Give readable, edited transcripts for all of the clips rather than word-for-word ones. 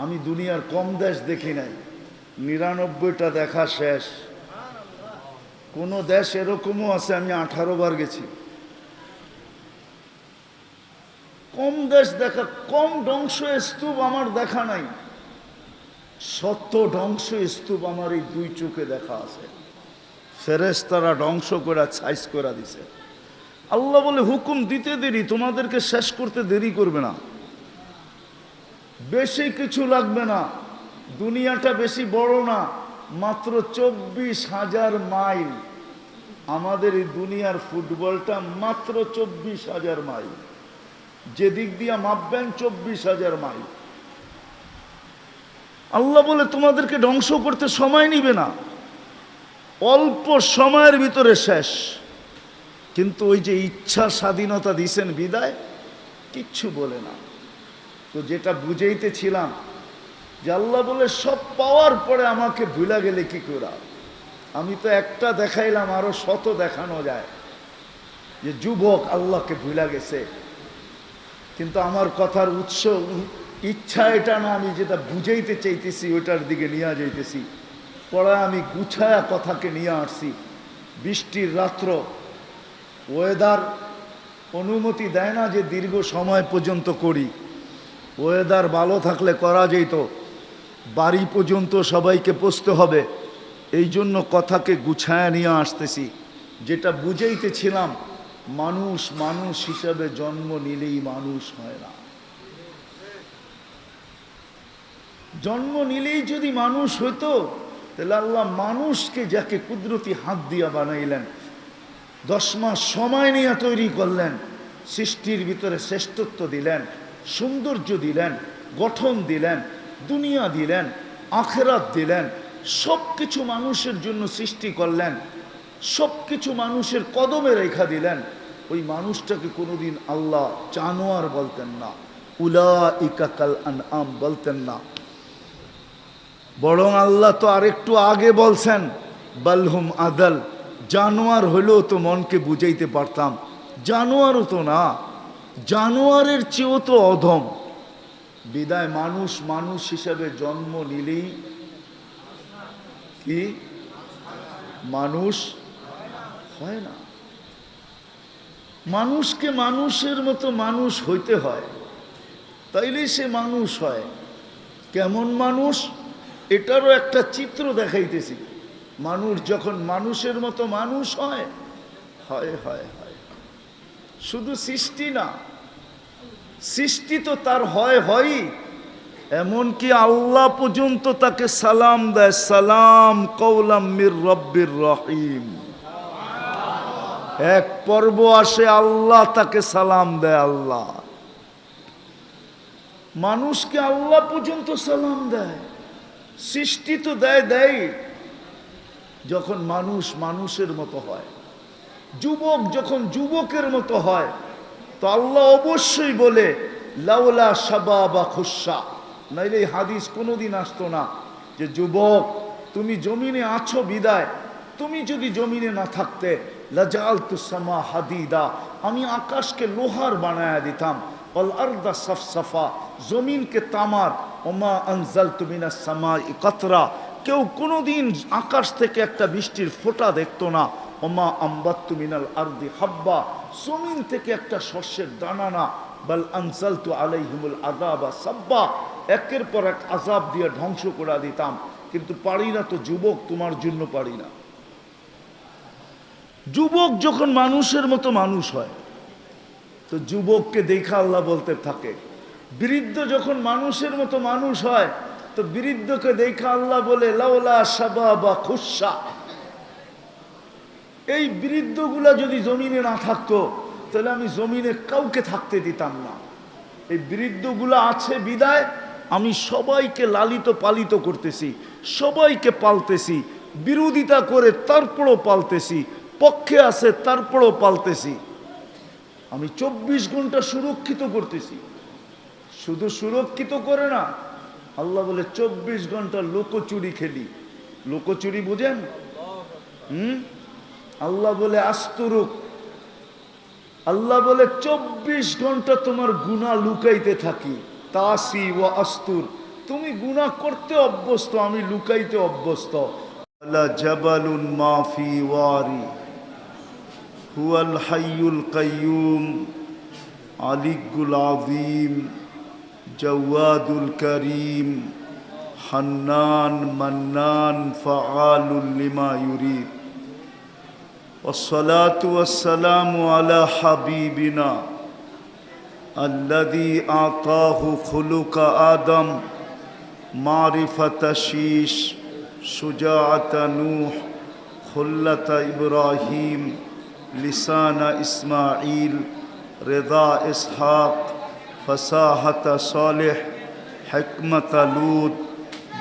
আমি দুনিয়ার কম দেশ দেখি নাই, ৯৯টা দেখা শেষ। কোন দেশ এরকমও আছে আমি 18 বার গেছি। কম দেশ দেখা, কম ধ্বংস স্তূপ আমার দেখা নাই। শত ধ্বংস স্তূপ আমার এই দুই চোখে দেখা আছে। ফেরেশতারা ধ্বংস করে ছাইজ করে দিছে। আল্লাহ বলে হুকুম দিতে দেরি, তোমাদেরকে শেষ করতে দেরি করবে না, বেশি কিছু লাগবে না, দুনিয়াটা বেশি বড় না, মাত্র 24,000 মাইল। আমাদের এই দুনিয়ার ফুটবলটা মাত্র 24,000 মাইল, যেদিক দিয়া মাপবেন 24,000 মাইল। আল্লাহ বলে তোমাদেরকে ধ্বংস করতে সময় নিবে না, অল্প সময়ের ভিতরে শেষ। কিন্তু ওই যে ইচ্ছা স্বাধীনতা দিছেন বিদায়, কিচ্ছু বলে না। তো যেটা বুঝাইতেছিলাম যে আল্লাহ বলে সব পাওয়ার পরে আমাকে ভুলা গেলে কি করে? আমি তো একটা দেখাইলাম, আরো শত দেখানো যায় যে যুবক আল্লাহকে ভুলা গেছে। কিন্তু আমার কথার উৎস ইচ্ছা এটা না, আমি যেটা বুঝাইতে চাইতেছি ওইটার দিকে নিয়ে যাইতেছি। পরে আমি গুছায়া কথাকে নিয়ে আসছি। বৃষ্টির রাত্র, ওয়েদার অনুমতি দেয় না যে দীর্ঘ সময় পর্যন্ত করি। ওয়েদার ভালো থাকলে করা যেত, বাড়ি পর্যন্ত সবাইকে পৌঁছতে হবে, এই জন্য কথাকে গুছায়া নিয়ে আসতেছি। যেটা বুঝাইতেছিলাম, মানুষ মানুষ হিসাবে জন্ম নিলেই মানুষ হয় না। জন্ম নিলেই যদি মানুষ হইতো, তাহলে আল্লাহ মানুষকে যাকে কুদরতি হাত দিয়া বানাইলেন, 10 মাস সময় নিয়ে তৈরি করলেন, সৃষ্টির ভিতরে শ্রেষ্ঠত্ব দিলেন, সৌন্দর্য দিলেন, গঠন দিলেন, দুনিয়া দিলেন, আখেরাত দিলেন, সব কিছু মানুষের জন্য সৃষ্টি করলেন, সব কিছু মানুষের কদমে রেখা দিলেন। ওই মানুষটাকে কোনোদিন আল্লাহ জানোয়ার বলতেন না, উলাইকা কাল আনআম বলতেন না। বরং আল্লাহ তো আরেকটু আগে বলছেন, বালহুম আদাল, জানোয়ার হলেও তো মনকে বুঝাইতে পারতাম, জানোয়ারও তো না, জানোয়ারের চেয়েও তো অধম। বিদায় মানুষ মানুষ হিসাবে জন্ম নিলেই কি মানুষ হয় না। মানুষকে মানুষের মতো মানুষ হইতে হয়, তাইলেই সে মানুষ হয়। কেমন মানুষ, এটারও একটা চিত্র দেখাইতেছি। মানুষ যখন মানুষের মতো মানুষ হয়, হয় হয় হয়, শুধু সৃষ্টি না, সৃষ্টি তো তার হয় হয়ই, এমনকি আল্লাহ পর্যন্ত তাকে সালাম দেয়, সালাম কওলাম মির রব্বির রহিম। এক পর্ব আসে আল্লাহ তাকে সালাম দেয়। আল্লাহ মানুষকে আল্লাহ পর্যন্ত সালাম দেয়। সৃষ্টি তো দেয় দেয় যখন মানুষ মানুষের মতো হয়, যুবক যখন যুবকের মতো হয়, তো আল্লাহ অবশ্যই বলে লাউলা শাবাবা খুশা, নাইলে এই হাদিস কোনোদিন আসতো না যে যুবক তুমি জমিনে আছো বিদায়, তুমি যদি জমিনে না থাকতে লাজালতু সামা হাদিদা, আমি আকাশকে লোহার বানায়া দিতাম, অল আরদা সাফসাফা, জমিনকে তামার, ওমা আনজালতু মিনাস সামাই কাতরা, কেউ কোনোদিন আকাশ থেকে একটা বৃষ্টির ফোঁটা দেখতো না, ওমা আম্বাত্তু মিনাল আরদি হাব্বা, জমিন থেকে একটা শস্যের দানা না, বাল আনজালতু আলাইহিমুল আযাবা সাব্বা, একের পর এক আযাব দিয়ে ধ্বংস করে দিতাম। কিন্তু পারি না তো যুবক, তোমার জন্য পারি না। যুবক যখন মানুষের মতো মানুষ হয়, তো যুবককে দেখা আল্লাহ বলতে থাকে। বৃদ্ধ যখন মানুষের মতো মানুষ হয়, তো বৃদ্ধকে দেখা আল্লাহ বলে লাউলা শাবাবা খুশা। এই বৃদ্ধগুলা যদি জমিনে না থাকতো, তাহলে আমি জমিনে কাউকে থাকতে দিতাম না। এই বৃদ্ধগুলা আছে বিদায় আমি সবাইকে লালিত পালিত করতেছি, সবাইকে পালতেছি, বিরোধিতা করে তারপরও পালতেছি, পক্ষে আছে তারপরও পালতেছি। আমি 24 ঘন্টা সুরক্ষিত করতেছি। শুধু সুরক্ষিত করে না, আল্লাহ বলে 24 ঘন্টা লোকচুরি খেলি। লোকচুরি বুঝেন? আল্লাহ বলে আস্তুরুক, আল্লাহ বলে 24 ঘন্টা তোমার গুনাহ লুকাইতে থাকি। তাসি ওয়া আস্তুর, তুমি গুনাহ করতে অভ্যস্ত, আমি লুকাইতে অভ্যস্ত। লা জাবালুন মা ফি ওয়ারি হুয়াল হাইয়ুল কাইয়ুম আলিকুল আযীম জাওয়াদুল করিম হান্নান মান্নান ফাআলুল লিমা ইউরিদ। والصلاة والسلام على حبيبنا الذي أعطاه خلق آدم معرفة شيش شجاعة نوح خلة إبراهيم لسان إسماعيل رضا إسحاق فصاحة صالح حكمة لوط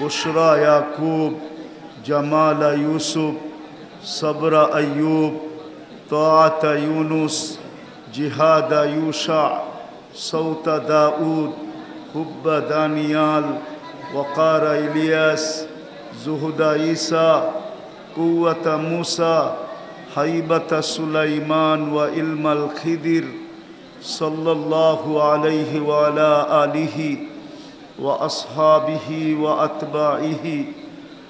بشرى يعقوب جمال يوسف صبر أيوب طاعة يونس جهاد يوشع صوت داود حب دانيال وقار إلياس زهد عيسى قوة موسى هيبة سليمان وعلم الخضر صلى الله عليه وعلى آله وأصحابه وأتباعه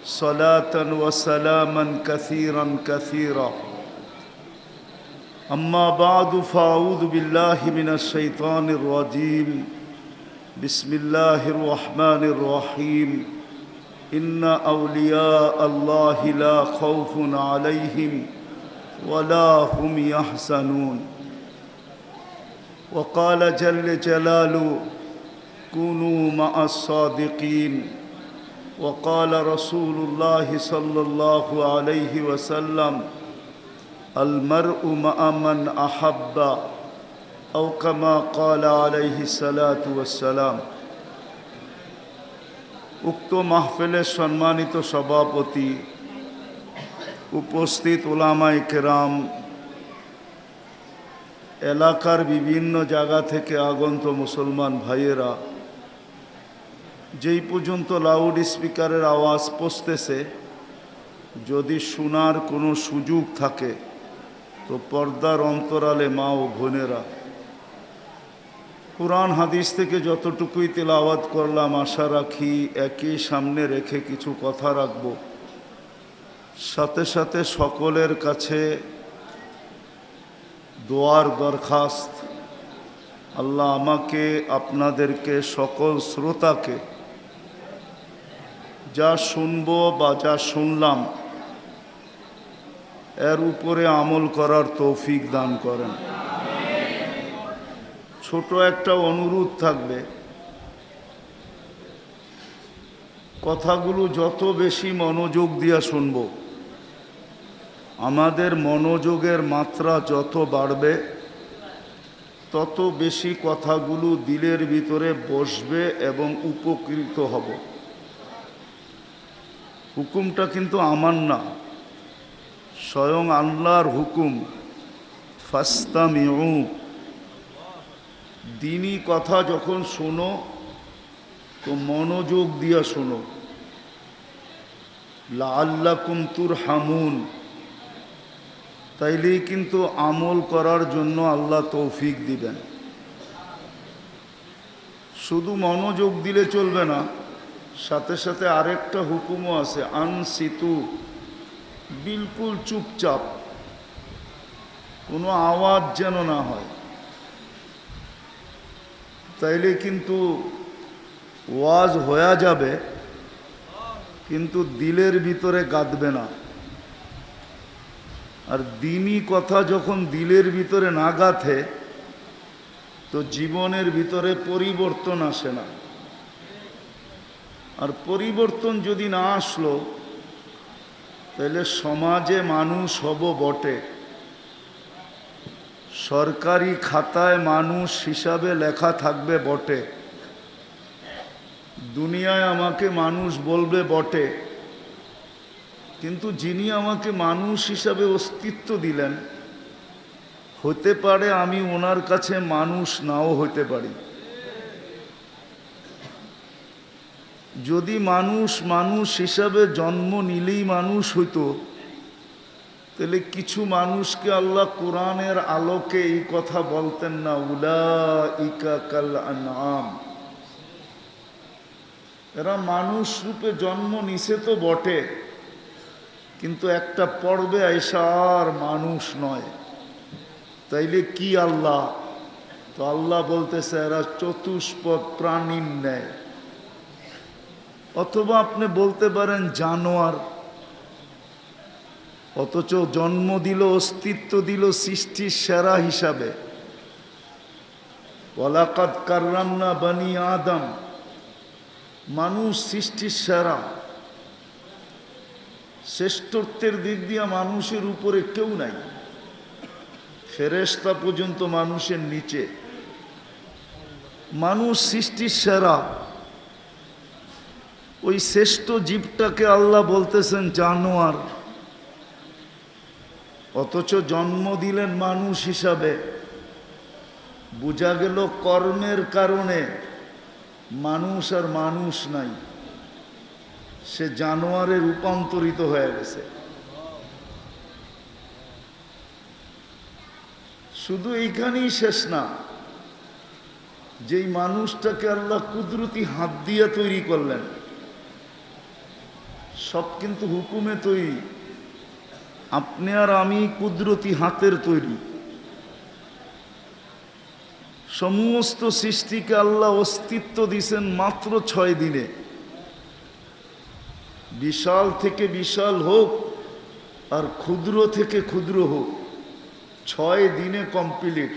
صلاة وسلاما كثيرا كثيرا. أما بعد فأعوذ بالله من الشيطان الرجيم. بسم الله الرحمن الرحيم. إن أولياء الله لا خوف عليهم ولا هم يحزنون. وقال جل جلاله كونوا مع الصادقين. وقال رسول الله صلى الله عليه وسلم المرء مع من أحب أو كما قال عليه الصلاة والسلام. উক্ত মাহফিলের সম্মানিত সভাপতি, উপস্থিত উলামায়ে কেরাম, এলাকার বিভিন্ন জায়গা থেকে আগত মুসলমান ভাইয়েরা, যেই পর্যন্ত লাউড স্পিকারের আওয়াজ পৌঁছতেছে, যদি শোনার কোনো সুযোগ থাকে তো পর্দার অন্তরালে মা ও বোনেরা, কুরআন হাদিস থেকে যতটুকুই তেলাওয়াত করলাম আশা রাখি একই সামনে রেখে কিছু কথা রাখব। সাথে সাথে সকলের কাছে দোয়ার দরখাস্ত, আল্লাহ আমাকে আপনাদেরকে সকল শ্রোতাকে যা শুনব বা যা শুনলাম এর উপরে আমল করার তৌফিক দান করেন। ছোট একটা অনুরোধ থাকবে, কথাগুলো যত বেশি মনোযোগ দিয়ে শুনব, আমাদের মনোযোগের মাত্রা যত বাড়বে তত বেশি কথাগুলো দিলের ভিতরে বসবে এবং উপকৃত হব। হুকুমটা কিন্তু আমার না, স্বয়ং আল্লাহর হুকুম। ফাস্তামিউ, দ্বীনি কথা যখন শোনো তো মনোযোগ দিয়া শোনো। লাআল্লাকুম তুরহামুন, তাইলেই কিন্তু আমল করার জন্য আল্লাহ তৌফিক দিবেন। শুধু মনোযোগ দিলে চলবে না, সাথে সাথে আরেকটা হুকুমও আছে, আনসিতু, বিলকুল চুপচাপ, কোনো আওয়াজ যেন না হয়। তাইলে কিন্তু ওয়াজ হয়ে যাবে কিন্তু দিলের ভিতরে গাঁথবে না। আর দ্বীনি কথা যখন দিলের ভিতরে না গাঁথে তো জীবনের ভিতরে পরিবর্তন আসে না। আর পরিবর্তন যদি না আসলো তাহলে সমাজে মানুষ হব বটে, সরকারি খাতায় মানুষ হিসাবে লেখা থাকবে বটে, দুনিয়ায় আমাকে মানুষ বলবে বটে, কিন্তু যিনি আমাকে মানুষ হিসাবে অস্তিত্ব দিলেন, হতে পারে আমি ওনার কাছে মানুষ নাও হতে পারি। যদি মানুষ মানুষ হিসাবে জন্ম নিলেই মানুষ হইতো তাহলে কিছু মানুষকে আল্লাহ কোরআনের আলোকে এই কথা বলতেন না, উলাইকা কাল আনআম, এরা মানুষ রূপে জন্ম নিছে তো বটে, কিন্তু একটা পর্বে আইসা আর মানুষ নয়। তাইলে কি আল্লাহ? তো আল্লাহ বলতেছে এরা চতুষ্পদ প্রাণীর ন্যায়। অথবা আপনি বলতে পারেন জানোয়ার, অথচ জন্ম দিল, অস্তিত্ব দিল সৃষ্টির সেরা হিসাবে। ওয়ালাকাদ কাররামনা বানি আদম, মানুষ সৃষ্টির সেরা। শ্রেষ্ঠত্বের দিক দিয়ে মানুষের উপরে কেউ নাই, ফেরেশতা পর্যন্ত মানুষের নিচে। মানুষ সৃষ্টির সেরা। ওই শ্রেষ্ঠ জীবটাকে আল্লাহ বলতেছেন জানোয়ার, অথচ জন্ম দিলেন মানুষ হিসাবে। বোঝা গেল কর্মের কারণে মানুষ আর মানুষ নাই, সে জানোয়ারে রূপান্তরিত হয়ে গেছে। শুধু এইখানেই শেষ না, যেই মানুষটাকে আল্লাহ কুদরতি হাত দিয়ে তৈরি করলেন, সব কিন্তু হুকুমে তৈরি। আপনি আর আমি কুদরতি হাতের তৈরি। সমস্ত সৃষ্টিকে আল্লাহ অস্তিত্ব দিয়েছেন মাত্র 6 দিনে। বিশাল থেকে বিশাল হোক আর ক্ষুদ্র থেকে ক্ষুদ্র হোক, 6 দিনে কমপ্লিট।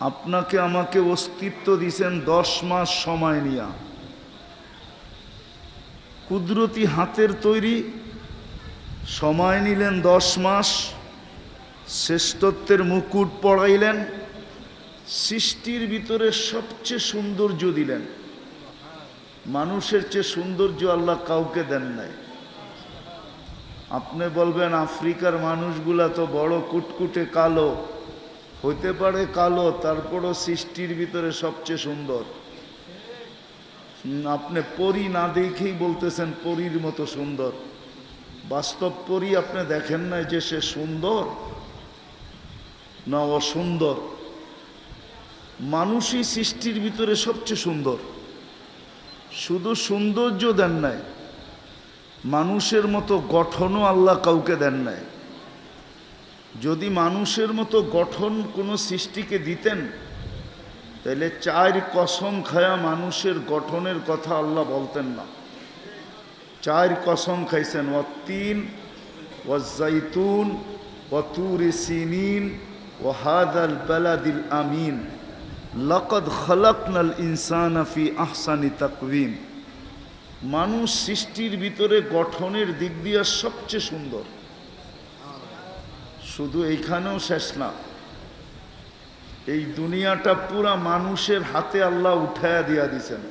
আপনাকে আমাকে অস্তিত্ব দিয়েছেন 10 মাস সময় নিয়া। কুদরতি হাতের তৈরি, সময় নিলেন 10 মাস, শ্রেষ্ঠত্বের মুকুট পড়াইলেন, সৃষ্টির ভিতরে সবচেয়ে সৌন্দর্য দিলেন। মানুষের চেয়ে সৌন্দর্য আল্লাহ কাউকে দেন নাই। আপনি বলবেন আফ্রিকার মানুষগুলা তো বড় কুটকুটে কালো, হইতে পারে কালো, তারপরও সৃষ্টির ভিতরে সবচেয়ে সুন্দর। আপনি পরী না দেখেই বলতেছেন পরীর মতো সুন্দর। বাস্তব পরী আপনি দেখেন না যে সে সুন্দর না অসুন্দর। মানুষই সৃষ্টির ভিতরে সবচেয়ে সুন্দর। শুধু সৌন্দর্য দেন নাই, মানুষের মতো গঠনও আল্লাহ কাউকে দেন নাই। যদি মানুষের মতো গঠন কোনো সৃষ্টিকে দিতেন, তাহলে 4 কসম খায়া মানুষের গঠনের কথা আল্লাহ বলতেন না। 4 কসম খাইছেন, ওয়াত্তিন ওয়াজ্জাইতুন ওয়াতুরি সিনিন ওয়াহাদাল বালাদিল আমিন লাকাদ খালাকনাল ইনসানা ফি আহসানি তাকওয়িম। মানুষ সৃষ্টির ভিতরে গঠনের দিক দিয়ে সবচেয়ে সুন্দর। শুধু এইখানেও শেষ না, এই দুনিয়াটা পুরা মানুষের হাতে আল্লাহ উঠায়া দিয়া দিছেন।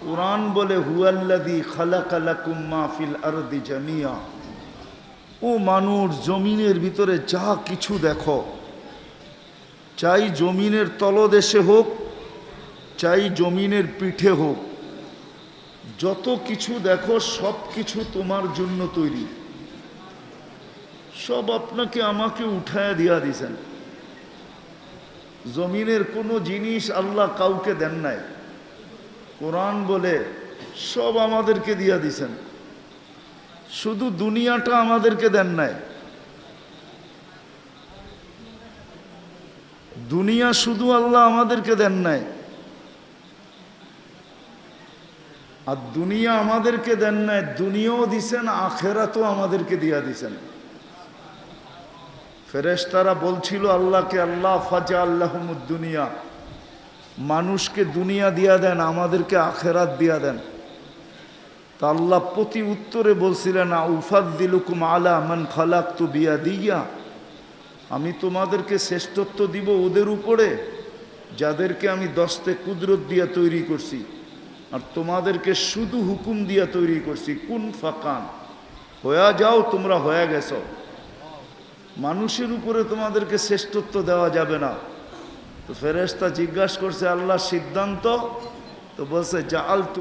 কুরআন বলে হুয়াল্লাযী খালাকা লাকুম মা ফিল আরদি জামিয়া। ও মানুষ, জমিনের ভিতরে যা কিছু দেখো, চাই জমিনের তলদেশে হোক, চাই জমিনের পিঠে হোক, যত কিছু দেখো সব কিছু তোমার জন্য তৈরি। সব আপনাকে আমাকে উঠায়া দিয়া দিছেন। জমিনের কোনো জিনিস আল্লাহ কাউকে দেন নাই। কোরআন বলে সব আমাদেরকে দিয়া দিছেন, শুধু দুনিয়াটা আমাদেরকে দেন নাই। দুনিয়া শুধু আল্লাহ আমাদেরকে দেন নাই, আর দুনিয়া আমাদেরকে দেন নাই, দুনিয়াও দিছেন, আখেরাতও আমাদেরকে দিয়া দিছেন। ফেরেশতারা বলছিল আল্লাহকে, আল্লাহ ফাজা আল্লাহুমুদ দুনিয়া, মানুষকে দুনিয়া দিয়া দেন, আমাদেরকে আখেরাত দিয়া দেন। তা আল্লাহ প্রতি উত্তরে বলছিলেন, উফাদ্দিলুকুম আলা মান খালাকতু বিয়াদিয়া, আমি তোমাদেরকে শ্রেষ্ঠত্ব দিব ওদের উপরে যাদেরকে আমি দস্তে কুদরত দিয়া তৈরি করছি, আর তোমাদেরকে শুধু হুকুম দিয়া তৈরি করছি। কুন ফাকান, হয়ে যাও, তোমরা হয়ে গেছো। মানুষের উপরে তোমাদেরকে শ্রেষ্ঠত্ব দেওয়া যাবে না। তো ফেরেশতা জিজ্ঞাসা করছে আল্লাহ সিদ্ধান্ত, তো বলছে জাআলতু